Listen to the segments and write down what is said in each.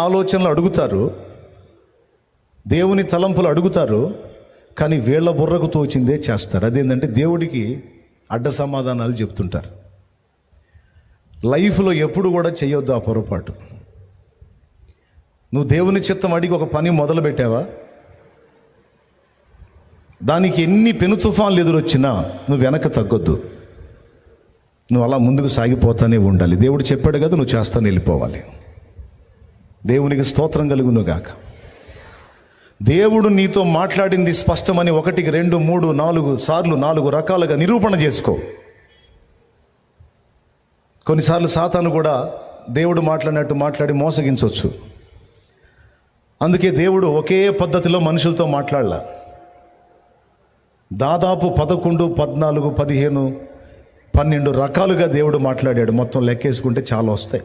ఆలోచనలు అడుగుతారు, దేవుని తలంపులు అడుగుతారు, కానీ వీళ్ళ బుర్రకు తోచిందే చేస్తారు. అదేంటంటే దేవుడికి అడ్డ సమాధానాలు చెప్తుంటారు. లైఫ్లో ఎప్పుడు కూడా చేయొద్దు ఆ పొరపాటు. నువ్వు దేవుని చిత్తం అడిగి ఒక పని మొదలు పెట్టావా, దానికి ఎన్ని పెను తుఫాన్లు ఎదురొచ్చినా నువ్వు వెనక తగ్గొద్దు. నువ్వు అలా ముందుకు సాగిపోతానే ఉండాలి. దేవుడు చెప్పాడు కదా, నువ్వు చేస్తానే వెళ్ళిపోవాలి. దేవునికి స్తోత్రం కలుగును గాక. దేవుడు నీతో మాట్లాడింది స్పష్టమని 1, 2, 3, 4 సార్లు 4 రకాలుగా నిరూపణ చేసుకో. కొన్నిసార్లు సాతాను కూడా దేవుడు మాట్లాడినట్టు మాట్లాడి మోసగించవచ్చు. అందుకే దేవుడు ఒకే పద్ధతిలో మనుషులతో మాట్లాడలా. దాదాపు 11, 14, 15, 12 రకాలుగా దేవుడు మాట్లాడాడు. మొత్తం లెక్కేసుకుంటే చాలా వస్తాయి.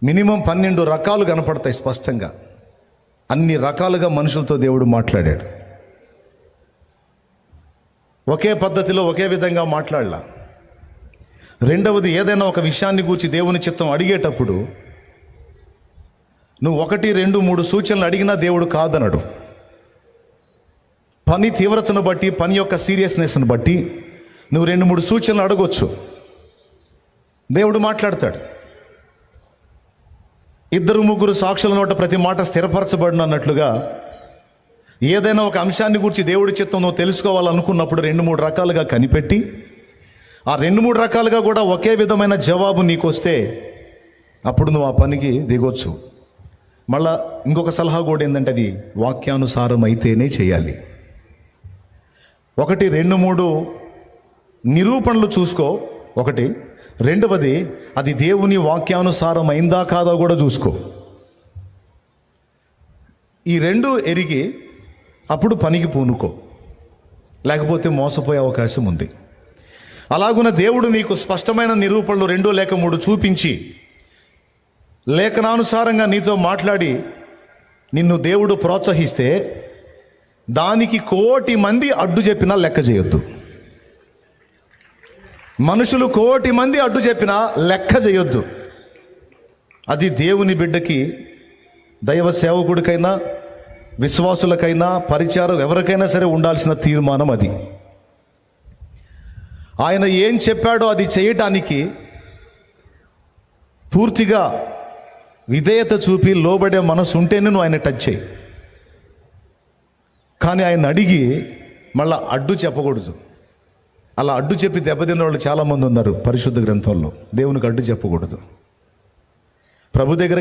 మినిమం 12 రకాలు కనపడతాయి స్పష్టంగా. అన్ని రకాలుగా మనుషులతో దేవుడు మాట్లాడాడు. ఒకే పద్ధతిలో ఒకే విధంగా మాట్లాడలా. రెండవది, ఏదైనా ఒక విషయాన్ని గూర్చి దేవుని చిత్తం అడిగేటప్పుడు నువ్వు 1, 2, 3 సూచనలు అడిగినా దేవుడు కాదనడు. పని తీవ్రతను బట్టి, పని యొక్క సీరియస్నెస్ని బట్టి నువ్వు 2, 3 సూచనలు అడగొచ్చు. దేవుడు మాట్లాడతాడు. 2, 3 సాక్షుల నోట ప్రతి మాట స్థిరపరచబడిన అన్నట్లుగా ఏదైనా ఒక అంశాన్ని గురించి దేవుడి చిత్తం నువ్వు తెలుసుకోవాలనుకున్నప్పుడు 2, 3 రకాలుగా కనిపెట్టి, ఆ 2, 3 రకాలుగా కూడా ఒకే విధమైన జవాబు నీకు వస్తే అప్పుడు నువ్వు ఆ పనికి దిగొచ్చు. మళ్ళా ఇంకొక సలహా కూడా ఏంటంటే, అది వాక్యానుసారం అయితేనే చేయాలి. 1, 2, 3 నిరూపణలు చూసుకో. 1. రెండవది, అది దేవుని వాక్యానుసారం అయిందా కాదా కూడా చూసుకో. ఈ 2 ఎరిగి అప్పుడు పనికి పూనుకో, లేకపోతే మోసపోయే అవకాశం ఉంది. అలాగున దేవుడు నీకు స్పష్టమైన నిరూపణలు 2 లేక 3 చూపించి లేఖనానుసారంగా నీతో మాట్లాడి నిన్ను దేవుడు ప్రోత్సహిస్తే దానికి 1,000,000 మంది అడ్డు చెప్పినా లెక్క చేయొద్దు. మనుషులు 1,000,000 మంది అడ్డు చెప్పినా లెక్క చేయొద్దు. అది దేవుని బిడ్డకి, దైవ సేవకుడికైనా, విశ్వాసులకైనా, పరిచారం ఎవరికైనా సరే ఉండాల్సిన తీర్మానం అది. ఆయన ఏం చెప్పాడో అది చేయటానికి పూర్తిగా విధేయత చూపి లోబడే మనసు ఉంటేనే నువ్వు ఆయన టచ్ చేయి. కానీ ఆయన అడిగి మళ్ళా అడ్డు చెప్పకూడదు. అలా అడ్డు చెప్పి దెబ్బతిన్న వాళ్ళు చాలామంది ఉన్నారు పరిశుద్ధ గ్రంథంలో. దేవునికి అడ్డు చెప్పకూడదు. ప్రభు దగ్గర